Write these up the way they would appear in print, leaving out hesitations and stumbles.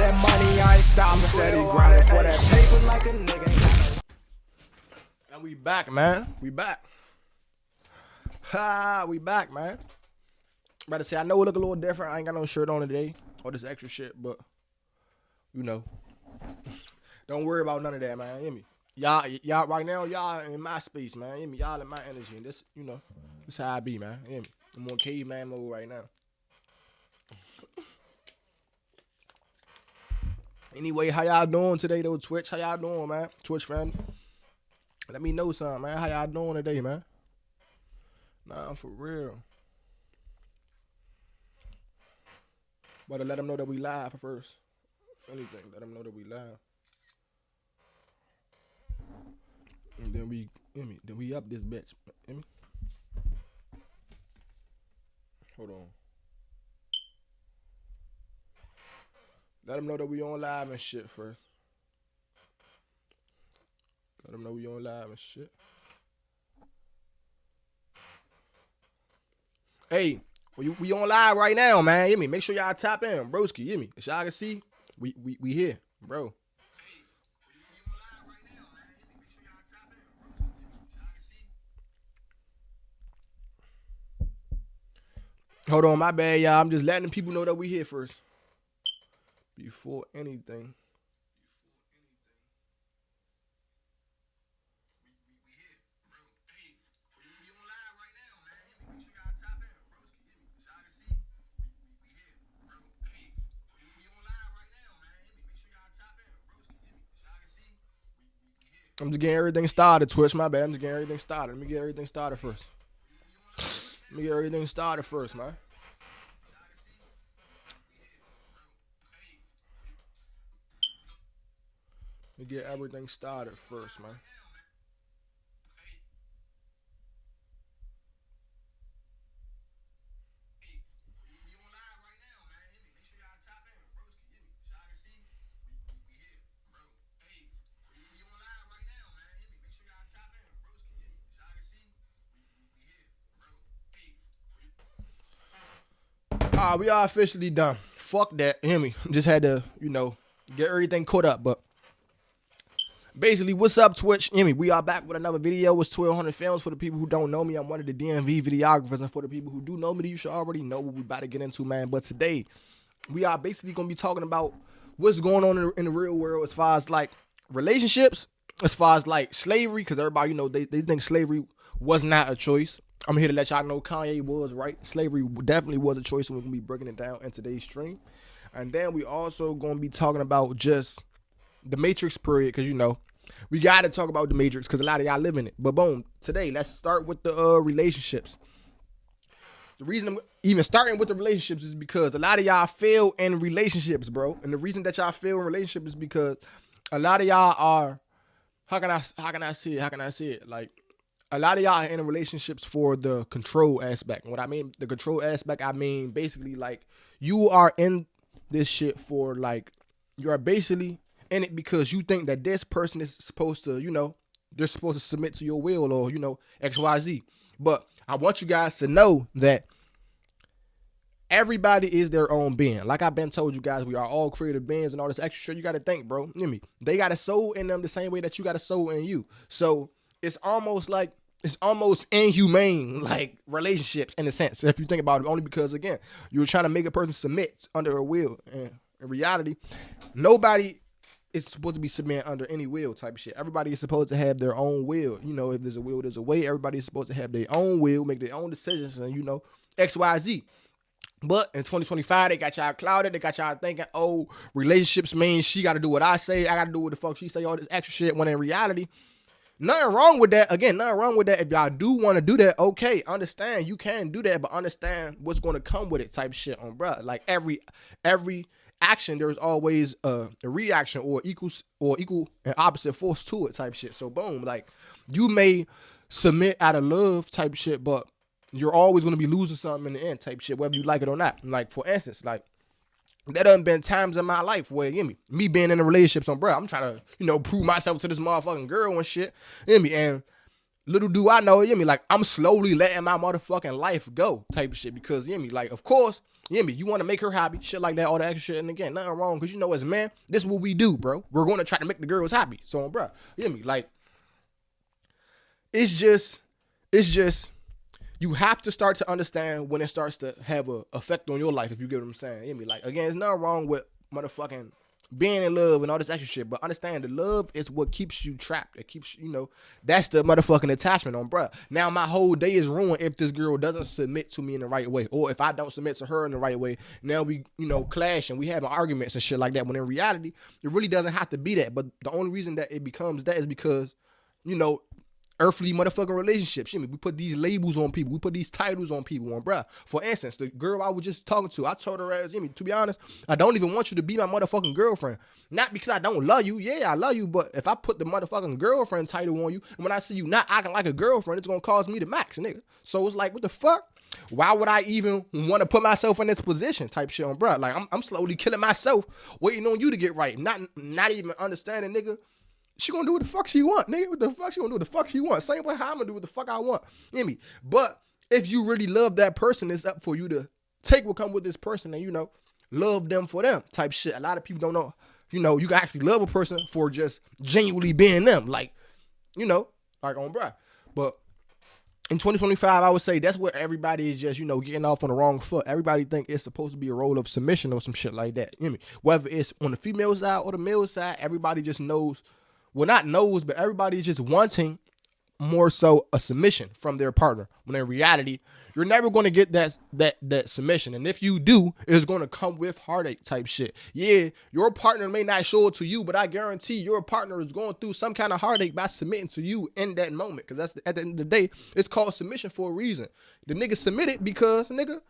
that money, I ain't stopping. Steady grinding for that paper like a nigga. And we back, man. We back. Ha, we back, man. About to say, I know we look a little different. I ain't got no shirt on today. All this extra shit, but you know. Don't worry about none of that, man. Hear me? Y'all right now, y'all in my space, man. Hear me? Y'all in my energy. And this, you know, this how I be, man. Hear me? I'm on caveman mode right now. Anyway, how y'all doing today, though, Twitch? How y'all doing, man? Twitch family. Let me know something, man. How y'all doing today, man? Nah, for real. But let them know that we live first. If anything, let them know that we live. And then we up this bitch. Hear me? Hold on. Let them know that we on live and shit first. Let them know we on live and shit. Hey, we on live right now, man. Hear me? Make sure y'all tap in, broski. Hear me? As y'all can see, we here, bro. Hold on, my bad, y'all. I'm just letting the people know that we here first. Before anything. I'm just getting everything started, Twitch. My bad. I'm just getting everything started. Let me get everything started first. Let me get everything started first, man. Let me get everything started first, man. We are officially done. Fuck that. Hear me? Just had to, you know, get everything caught up. But basically, what's up, Twitch? Hear me? We are back with another video. It's 1200 Films. For the people who don't know me, I'm one of the DMV videographers. And for the people who do know me, you should already know what we about to get into, man. But today, we are basically going to be talking about what's going on in the real world as far as, like, relationships, as far as, like, slavery. Because everybody, you know, they think slavery was not a choice. I'm here to let y'all know Kanye was right. Slavery definitely was a choice, and we're going to be breaking it down in today's stream. And then we also going to be talking about just the Matrix period, because, you know, we got to talk about the Matrix because a lot of y'all live in it. But boom, today, let's start with the relationships. The reason I'm even starting with the relationships is because a lot of y'all fail in relationships, bro. And the reason that y'all fail in relationships is because a lot of y'all are, how can I say it? Like, a lot of y'all are in relationships for the control aspect. And what I mean, the control aspect, I mean basically like you are in this shit for like, you are basically in it because you think that this person is supposed to, you know, they're supposed to submit to your will or, you know, XYZ. But I want you guys to know that everybody is their own being. Like I've been told you guys, we are all creative beings and all this extra shit. You got to think, bro. You know me? They got a soul in them the same way that you got a soul in you. So it's almost inhumane, like relationships in a sense, if you think about it, only because, again, you're trying to make a person submit under a will. And in reality, nobody is supposed to be submitting under any will type of shit. Everybody is supposed to have their own will. You know, if there's a will, there's a way. Everybody is supposed to have their own will, make their own decisions, and, you know, XYZ. But in 2025, they got y'all clouded. They got y'all thinking, oh, relationships mean she got to do what I say. I got to do what the fuck she say, all this extra shit. When in reality, nothing wrong with that. Again, nothing wrong with that. If y'all do want to do that, okay, understand. You can do that, but understand what's going to come with it type shit on, bruh. Like every action, there's always a reaction or equal and opposite force to it type shit. So boom, like you may submit out of love type shit, but you're always going to be losing something in the end type shit, whether you like it or not. Like for instance, like there done been times in my life where, you know me being in a relationship, so bro, I'm trying to, you know, prove myself to this motherfucking girl and shit, you know me, and little do I know, you know me, like I'm slowly letting my motherfucking life go type of shit because, you know me, like of course You hear me? You want to make her happy, shit like that, all that extra shit. And again, nothing wrong, because you know, as men, this is what we do, bro. We're going to try to make the girls happy. So, bro, you hear me? Like, it's just, you have to start to understand when it starts to have an effect on your life, if you get what I'm saying. You hear me? Like, again, there's nothing wrong with motherfucking being in love and all this extra shit, but understand the love is what keeps you trapped. It keeps, you know, that's the motherfucking attachment on, bruh. Now my whole day is ruined if this girl doesn't submit to me in the right way, or if I don't submit to her in the right way. Now we, you know, clash and we having arguments and shit like that, when in reality, it really doesn't have to be that. But the only reason that it becomes that is because, you know, earthly motherfucking relationships. We put these labels on people. We put these titles on people, on bruh. For instance, the girl I was just talking to, I told her as, to be honest, I don't even want you to be my motherfucking girlfriend. Not because I don't love you. Yeah, I love you, but if I put the motherfucking girlfriend title on you, and when I see you not acting like a girlfriend, it's gonna cause me to max, nigga. So it's like, what the fuck? Why would I even want to put myself in this position type shit on bruh? Like, I'm slowly killing myself, waiting on you to get right. Not even understanding, nigga. She gonna do what the fuck she want, nigga. What the fuck she gonna do? What the fuck she want? Same way how I'm gonna do what the fuck I want. You hear me? But if you really love that person, it's up for you to take what come with this person and, you know, love them for them type shit. A lot of people don't know, you know, you can actually love a person for just genuinely being them. Like, you know, like on bruh. But in 2025, I would say that's where everybody is just, you know, getting off on the wrong foot. Everybody think it's supposed to be a role of submission or some shit like that. You hear me? Whether it's on the female side or the male side, everybody just knows. Well, not knows, but everybody's just wanting more so a submission from their partner. When in reality, you're never going to get that submission. And if you do, it's going to come with heartache type shit. Yeah, your partner may not show it to you, but I guarantee your partner is going through some kind of heartache by submitting to you in that moment. Because that's at the end of the day, it's called submission for a reason. The nigga submitted because, nigga,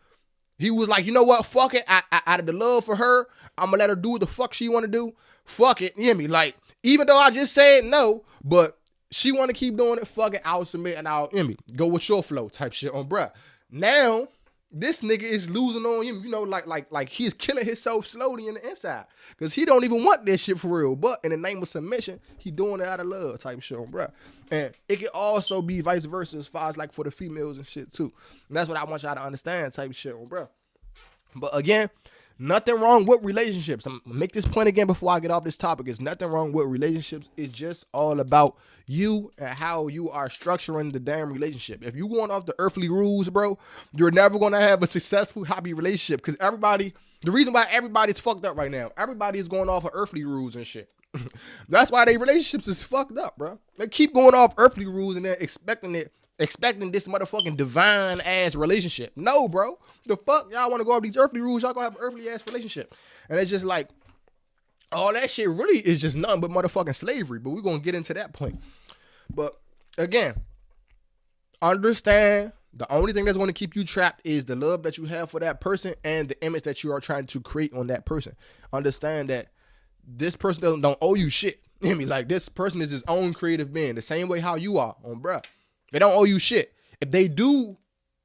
he was like, you know what? Fuck it. Out of the love for her, I'm going to let her do what the fuck she want to do. Fuck it. You hear me? Like, even though I just said no, but she want to keep doing it, fuck it. I'll submit and I'll, you go with your flow type shit on bruh. Now, this nigga is losing on him, you know, like he's killing himself slowly in the inside. Because he don't even want this shit for real. But in the name of submission, he doing it out of love type shit on bruh. And it can also be vice versa as far as like for the females and shit too. And that's what I want y'all to understand type shit on bruh. But again, nothing wrong with relationships. I'm gonna make this point again before I get off this topic. It's nothing wrong with relationships. It's just all about you and how you are structuring the damn relationship. If you going off the earthly rules, bro, you're never gonna have a successful, happy relationship. Because the reason why everybody's fucked up right now, everybody is going off of earthly rules and shit. That's why their relationships is fucked up, bro. They keep going off earthly rules and then expecting this motherfucking divine ass relationship. No, bro. The fuck y'all want to go off these earthly rules? Y'all gonna have an earthly ass relationship. And it's just like, all that shit really is just nothing but motherfucking slavery. But we're gonna get into that point. But again, understand the only thing that's going to keep you trapped is the love that you have for that person and the image that you are trying to create on that person. Understand that this person don't owe you shit. You hear me? Like, this person is his own creative being, the same way how you are on bruh. They don't owe you shit. If they do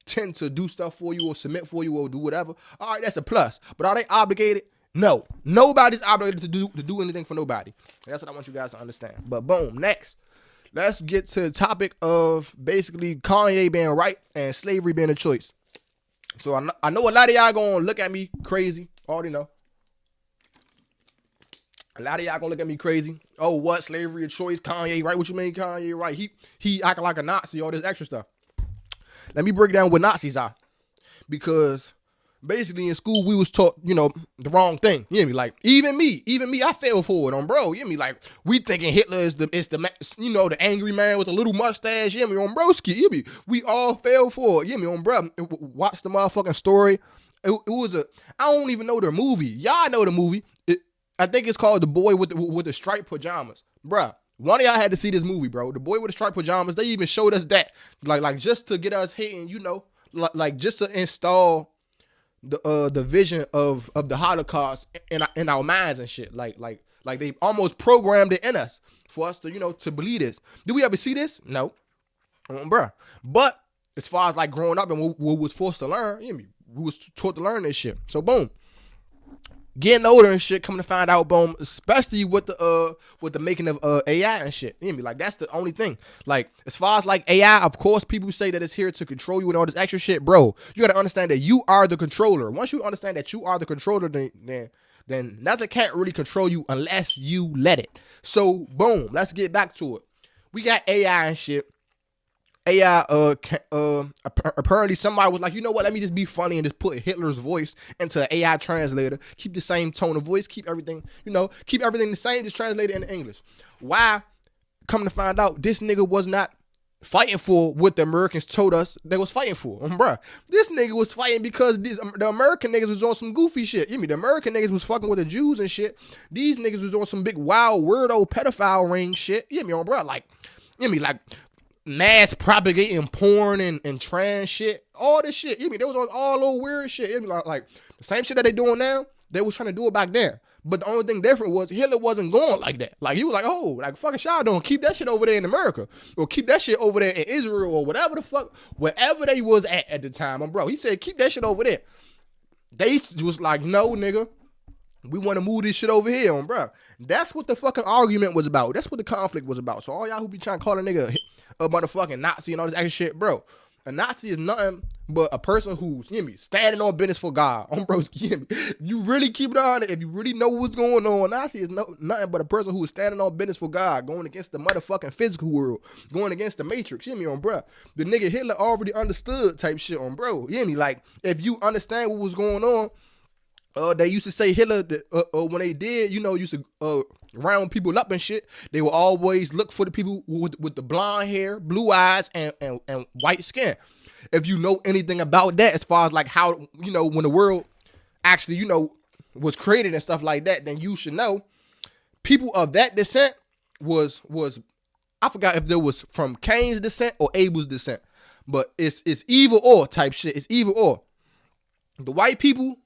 tend to do stuff for you or submit for you or do whatever, all right, that's a plus. But are they obligated? No. Nobody's obligated to do anything for nobody. And that's what I want you guys to understand. But boom, next. Let's get to the topic of basically Kanye being right and slavery being a choice. So I know a lot of y'all gonna look at me crazy. Already know. A lot of y'all gonna look at me crazy. Oh, what? Slavery a choice? Kanye right? What you mean Kanye right? He acting like a Nazi, all this extra stuff. Let me break down what Nazis are. Because basically in school we was taught, you know, the wrong thing. You hear me? Like, even me, I fell for it on bro. You hear me? Like, we thinking Hitler is the you know, the angry man with a little mustache. You hear me? On broski. You hear me? We all fell for it. You hear me? On bro. Watch the motherfucking story. It was I don't even know the movie. Y'all know the movie. I think it's called The Boy with the Striped Pajamas. Bruh, one of y'all had to see this movie, bro. The Boy with the Striped Pajamas. They even showed us that. Like just to get us hating, you know, like just to install the vision of the Holocaust in our minds and shit. Like they almost programmed it in us for us to, you know, to believe this. Did we ever see this? No. Bruh. But as far as like growing up and what was forced to learn, you know, we was taught to learn this shit. So boom. getting older and shit, coming to find out, boom, especially with the making of AI and shit. You know what I mean? Like, that's the only thing. Like, as far as like AI, of course, people say that it's here to control you and all this extra shit, bro. You gotta understand that you are the controller. Once you understand that you are the controller, then nothing can't really control you unless you let it. So, boom, let's get back to it. We got AI and shit. AI, apparently somebody was like, you know what, let me just be funny and just put Hitler's voice into an AI translator, keep the same tone of voice, keep everything the same, just translate it into English. Why? Come to find out, this nigga was not fighting for what the Americans told us they was fighting for. Bruh, this nigga was fighting because the American niggas was on some goofy shit. You mean the American niggas was fucking with the Jews and shit. These niggas was on some big wild weirdo pedophile ring shit. You know bruh, like, you mean like mass propagating porn and trans shit, all this shit. You mean they was on all little weird shit. You mean like the same shit that they doing now, they was trying to do it back then. But the only thing different was Hitler wasn't going like that. Like, he was like, oh, like, fucking y'all don't keep that shit over there in America, or keep that shit over there in Israel, or whatever the fuck, wherever they was at the time. Bro, he said, keep that shit over there. They was like, no, nigga, we want to move this shit over here, bro. That's what the fucking argument was about. That's what the conflict was about. So all y'all who be trying to call a nigga a motherfucking Nazi and all this extra shit, bro, a Nazi is nothing but a person who's, you know me, standing on business for God. Broski, you really keep it on it. If you really know what's going on, Nazi is nothing but a person who is standing on business for God, going against the motherfucking physical world, going against the Matrix. You know me, on bro. The nigga Hitler already understood type shit on bro. You know me, like, if you understand what was going on, they used to say Hitler, when they did, you know, used to round people up and shit, they will always look for the people with the blonde hair, blue eyes, and white skin. If you know anything about that, as far as like how, you know, when the world actually, you know, was created and stuff like that, then you should know people of that descent was I forgot if there was from Cain's descent or Abel's descent, but it's either or type shit. It's either or. The white people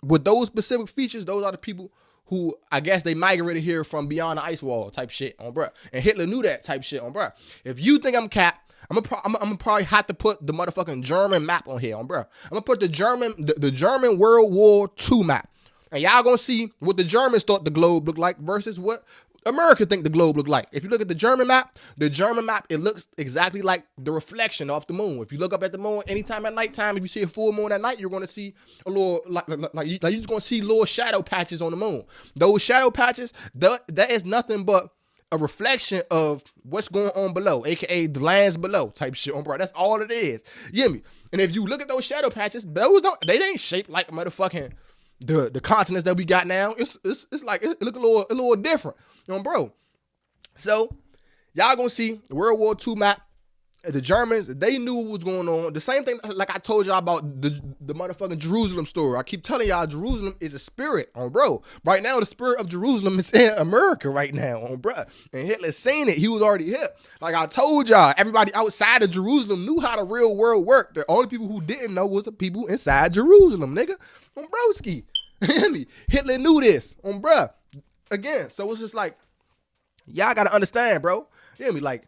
with those specific features, those are the people who, I guess, they migrated here from beyond the ice wall type shit on bruh. And Hitler knew that type shit on bruh. If you think I'm cap, I'm gonna probably have to put the motherfucking German map on here on bruh. I'm gonna put the German World War II map. And y'all gonna see what the Germans thought the globe looked like versus what America think the globe looked like. If you look at the German map, it looks exactly like the reflection off the moon. If you look up at the moon anytime at nighttime, if you see a full moon at night, you're going to see a little, like you're just going to see little shadow patches on the moon. Those shadow patches, that is nothing but a reflection of what's going on below, aka the lands below type shit on bro. That's all it is. You hear me? And if you look at those shadow patches, they ain't shaped like motherfucking the continents that we got now. It's like it look a little different. You know, bro. So y'all gonna see the World War II map. The Germans, they knew what was going on. The same thing like I told y'all about the motherfucking Jerusalem story. I keep telling y'all Jerusalem is a spirit, on bro. Right now, the spirit of Jerusalem is in America right now, on bro. And Hitler's seen it. He was already here. Like I told y'all, everybody outside of Jerusalem knew how the real world worked. The only people who didn't know was the people inside Jerusalem, nigga. On broski. Hitler knew this, on bruh. Again, so it's just like, y'all gotta understand, bro. You hear me? Like,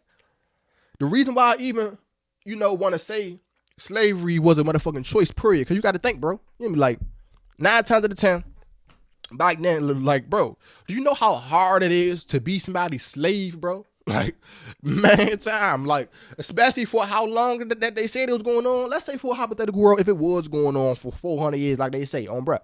the reason why I even, you know, want to say slavery was a motherfucking choice, period. Because you got to think, bro. You hear me? Like, 9 times out of 10, back then, like, bro, do you know how hard it is to be somebody's slave, bro? Like, man, time. Like, especially for how long that they said it was going on. Let's say for a hypothetical world, if it was going on for 400 years, like they say, on bro.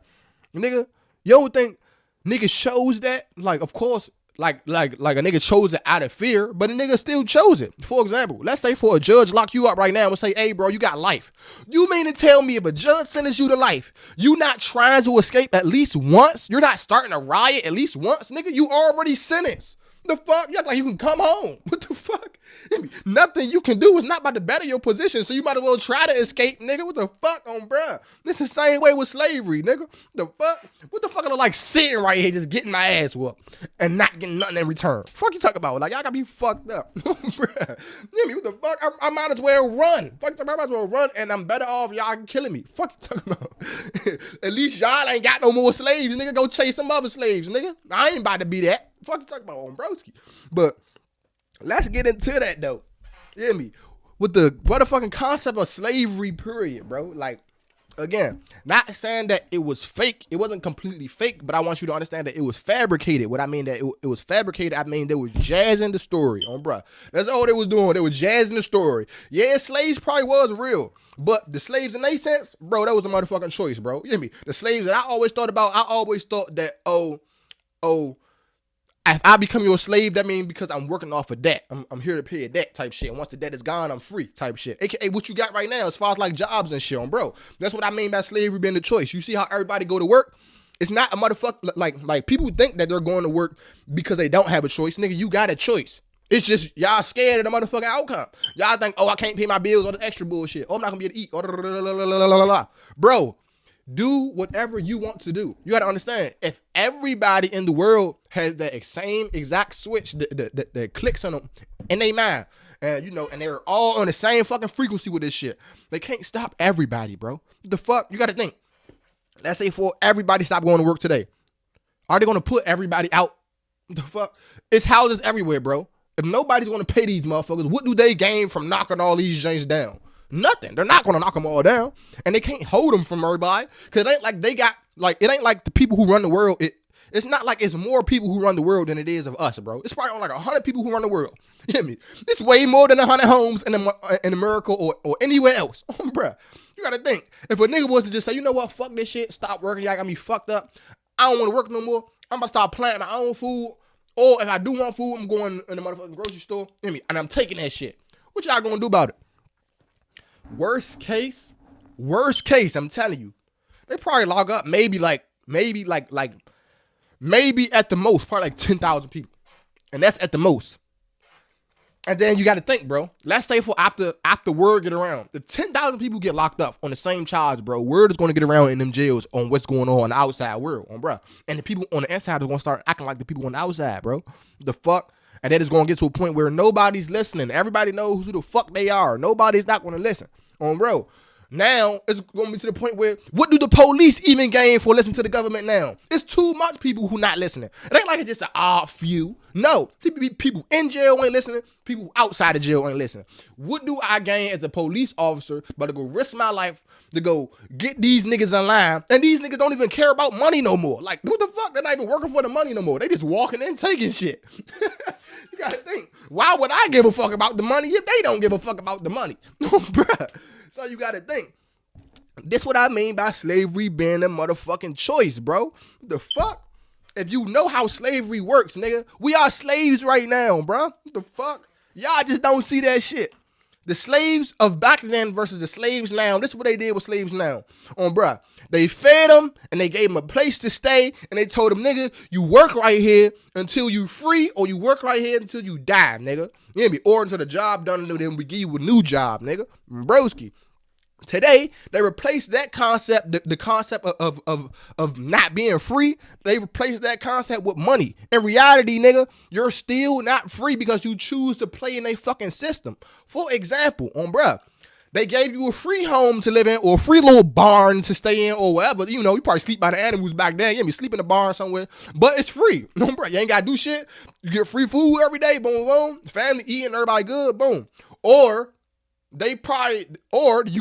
Nigga, you don't think niggas chose that? Like, of course, like a nigga chose it out of fear, but a nigga still chose it. For example, let's say for a judge lock you up right now and say, hey, bro, you got life. You mean to tell me if a judge sentences you to life, you not trying to escape at least once? You're not starting a riot at least once? Nigga, you already sentenced. The fuck? You act like you can come home. What the fuck? Nothing you can do is not about to better your position, so you might as well try to escape, nigga. What the fuck on bruh? This the same way with slavery, nigga. The fuck? What the fuck am I like sitting right here just getting my ass whooped and not getting nothing in return? Fuck you talking about? Like, y'all gotta be fucked up. Bruh. You know what the fuck? I might as well run. Fuck, I might as well run and I'm better off y'all killing me. Fuck you talking about? At least y'all ain't got no more slaves, nigga. Go chase some other slaves, nigga. I ain't about to be that. Fuck you talking about on broski. But let's get into that though. You hear me? With the motherfucking concept of slavery, period, bro. Like, Again, not saying that it was fake. It wasn't completely fake, but I want you to understand that it was fabricated. What I mean that it was fabricated, I mean they was jazzing the story on, bruh. That's all they was doing. They were jazzing the story. Yeah, slaves probably was real, but the slaves in their sense, bro, that was a motherfucking choice, bro. You hear me? The slaves that I always thought about, I always thought that, if I become your slave, that means because I'm working off of debt. I'm here to pay a debt type shit. And once the debt is gone, I'm free type shit. AKA what you got right now as far as like jobs and shit, bro. That's what I mean by slavery being the choice. You see how everybody go to work? It's not a motherfucker like people think that they're going to work because they don't have a choice. Nigga, you got a choice. It's just y'all scared of the motherfucking outcome. Y'all think, oh, I can't pay my bills or the extra bullshit. Oh, I'm not gonna be able to eat. Oh, bro. Do whatever you want to do. You gotta understand, if everybody in the world has that same exact switch that clicks on them in their mind, and and they're all on the same fucking frequency with this shit, they can't stop everybody, bro. What the fuck? You gotta think. Let's say for everybody stop going to work today. Are they gonna put everybody out? What the fuck? It's houses everywhere, bro. If nobody's gonna pay these motherfuckers, what do they gain from knocking all these joints down? Nothing. They're not gonna knock them all down, and they can't hold them from everybody because it ain't like they got like it ain't like the people who run the world. It's not like it's more people who run the world than it is of us, bro. It's probably on like 100 people who run the world. You hear me? It's way more than 100 homes in America or anywhere else, bro. You gotta think, if a nigga was to just say, you know what, fuck this shit, stop working, y'all got me fucked up. I don't want to work no more. I'm gonna start planting my own food, or if I do want food, I'm going in the motherfucking grocery store. You hear me? And I'm taking that shit. What y'all gonna do about it? Worst case, I'm telling you, they probably log up maybe at the most, probably like 10,000 people. And that's at the most. And then you got to think, bro. Let's say for after word get around, if 10,000 people get locked up on the same charge, bro, word is going to get around in them jails on what's going on in the outside world, bro. And the people on the inside are going to start acting like the people on the outside, bro. The fuck? And then it's going to get to a point where nobody's listening. Everybody knows who the fuck they are. Nobody's not going to listen. Bro. Now, it's going to be to the point where, what do the police even gain for listening to the government now? It's too much people who not listening. It ain't like it's just an odd few. No. People in jail ain't listening. People outside of jail ain't listening. What do I gain as a police officer but to go risk my life to go get these niggas in line? And these niggas don't even care about money no more. Like, what the fuck? They're not even working for the money no more. They just walking in taking shit. You gotta think. Why would I give a fuck about the money if they don't give a fuck about the money? Bruh. So you gotta think. This what I mean by slavery being a motherfucking choice, bro. The fuck? If you know how slavery works, nigga, we are slaves right now, bro. The fuck? Y'all just don't see that shit. The slaves of back then versus the slaves now. This is what they did with slaves now. Bruh. They fed them and they gave them a place to stay and they told them, nigga, you work right here until you free, or you work right here until you die, nigga. You hear me? Or until the job done and then we give you a new job, nigga. Broski. Today, they replaced that concept, the concept of not being free. They replaced that concept with money. In reality, nigga, you're still not free because you choose to play in a fucking system. For example, bruh, they gave you a free home to live in or a free little barn to stay in or whatever. You know, you probably sleep by the animals back then. You sleep in a barn somewhere, but it's free. Bruh, you ain't got to do shit. You get free food every day. Boom, boom. Family eating, everybody good. Boom. Or you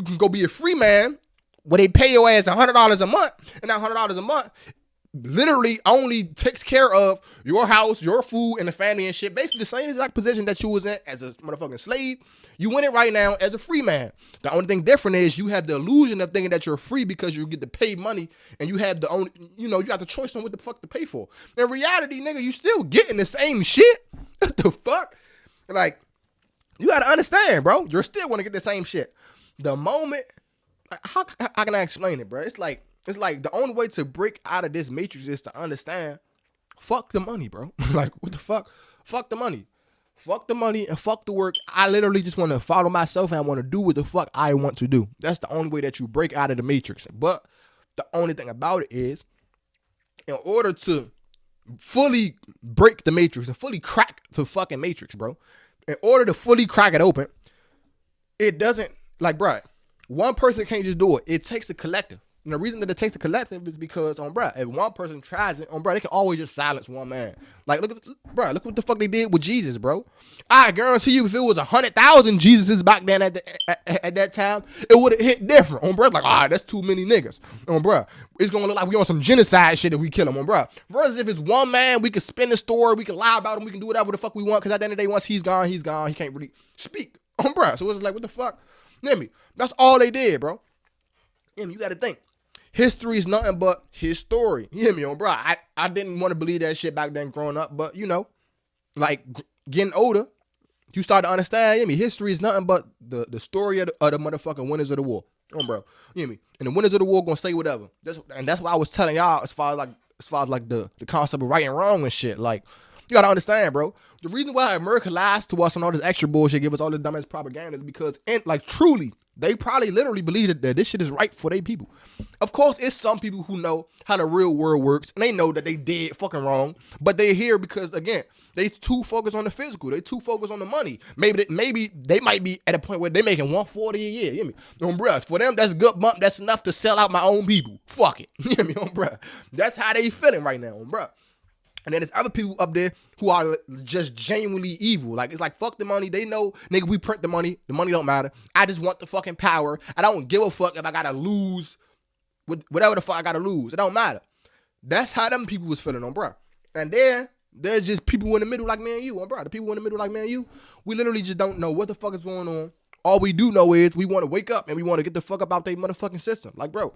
can go be a free man where they pay your ass $100 a month, and that $100 a month literally only takes care of your house, your food, and the family and shit. Basically the same exact position that you was in as a motherfucking slave. You in it right now as a free man. The only thing different is you have the illusion of thinking that you're free because you get to pay money and you have you got the choice on what the fuck to pay for. In reality, nigga, you still getting the same shit. What the fuck? Like, you gotta understand, bro. You're still gonna get the same shit. The moment, how can I explain it, bro? It's like the only way to break out of this matrix is to understand. Fuck the money, bro. Like, what the fuck? Fuck the money. Fuck the money and fuck the work. I literally just want to follow myself and I want to do what the fuck I want to do. That's the only way that you break out of the matrix. But the only thing about it is, in order to fully break the matrix and fully crack the fucking matrix, bro. In order to fully crack it open, it doesn't, like, bro, one person can't just do it. It takes a collective. And the reason that it takes a collective is because, bruh, if one person tries it, bruh, they can always just silence one man. Like, look what the fuck they did with Jesus, bro. I guarantee you, if it was 100,000 Jesuses back then at that time, it would have hit different. Bruh, like, that's too many niggas. Bruh, it's gonna look like we on some genocide shit if we kill him, bruh. Versus if it's one man, we can spin the story, we can lie about him, we can do whatever the fuck we want, because at the end of the day, once he's gone, he can't really speak. Bruh, so it's like, what the fuck? That's all they did, bro. You gotta think. History is nothing but his story. You hear me, bro? I didn't want to believe that shit back then growing up, but like getting older, you start to understand. History is nothing but the story of the motherfucking winners of the war. Bro. You hear me? And the winners of the war gonna say whatever. That's what I was telling y'all as far as like the concept of right and wrong and shit. Like, you gotta understand, bro. The reason why America lies to us and all this extra bullshit, give us all this dumbass propaganda, is because, truly, they probably literally believe that this shit is right for their people. Of course, it's some people who know how the real world works, and they know that they did fucking wrong, but they're here because, again, they too focused on the physical. They too focused on the money. Maybe they might be at a point where they making $140 a year. You hear me? Bruh, for them, that's a good bump. That's enough to sell out my own people. Fuck it. You hear me? Bruh. That's how they feeling right now, bruh. And then there's other people up there who are just genuinely evil. Like, it's like, fuck the money. They know, nigga, we print the money. The money don't matter. I just want the fucking power. I don't give a fuck if I gotta lose with whatever the fuck I gotta lose. It don't matter. That's how them people was feeling on, bro. And there's just people in the middle like me and you, bro. The people in the middle like me and you, we literally just don't know what the fuck is going on. All we do know is we want to wake up and we want to get the fuck up out their motherfucking system. Like, bro,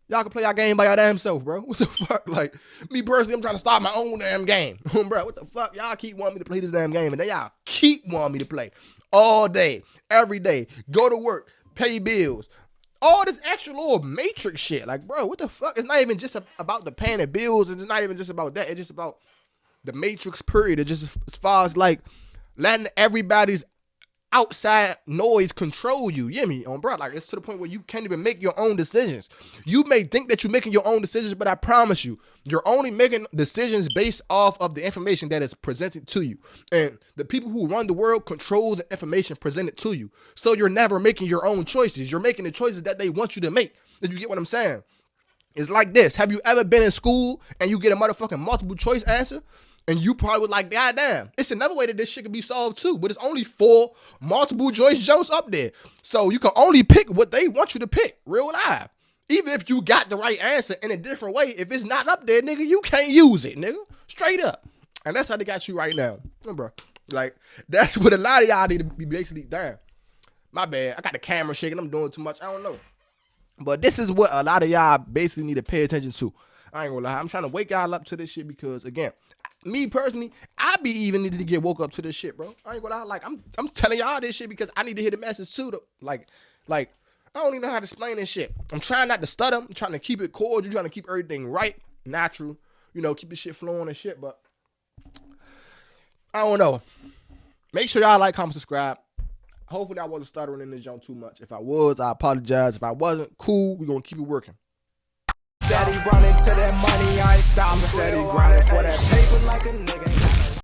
y'all can play our game by your damn self, bro. What the fuck? Like, me personally, I'm trying to start my own damn game. Bro, what the fuck? Y'all keep wanting me to play this damn game, and then y'all keep wanting me to play all day, every day. Go to work, pay bills. All this extra little matrix shit. Like, bro, what the fuck? It's not even just about the paying the bills. It's not even just about that. It's just about the matrix period. It's just as far as, like, letting everybody's outside noise control you. You hear me, bro? Like, it's to the point where you can't even make your own decisions. You may think that you're making your own decisions, but I promise you, you're only making decisions based off of the information that is presented to you. And the people who run the world control the information presented to you. So you're never making your own choices. You're making the choices that they want you to make. Did you get what I'm saying? It's like this. Have you ever been in school and you get a motherfucking multiple choice answer? And you probably was like, God damn, it's another way that this shit can be solved too. But it's only 4 multiple choice jokes up there. So you can only pick what they want you to pick, real live. Even if you got the right answer in a different way, if it's not up there, nigga, you can't use it, nigga. Straight up. And that's how they got you right now. Bro. Like, that's what a lot of y'all need to be basically, damn. My bad. I got the camera shaking. I'm doing too much. I don't know. But this is what a lot of y'all basically need to pay attention to. I ain't gonna lie. I'm trying to wake y'all up to this shit because, again, me personally, I be even needed to get woke up to this shit, bro. I ain't gonna lie. Like, I'm telling y'all this shit because I need to hear the message too. Like, I don't even know how to explain this shit. I'm trying not to stutter. I'm trying to keep it cordial. Trying to keep everything right, natural. Keep the shit flowing and shit. But I don't know. Make sure y'all like, comment, subscribe. Hopefully I wasn't stuttering in this jump too much. If I was, I apologize. If I wasn't, cool. We're gonna keep it working. Steady running to that money, I ain't stopping. Steady grinding.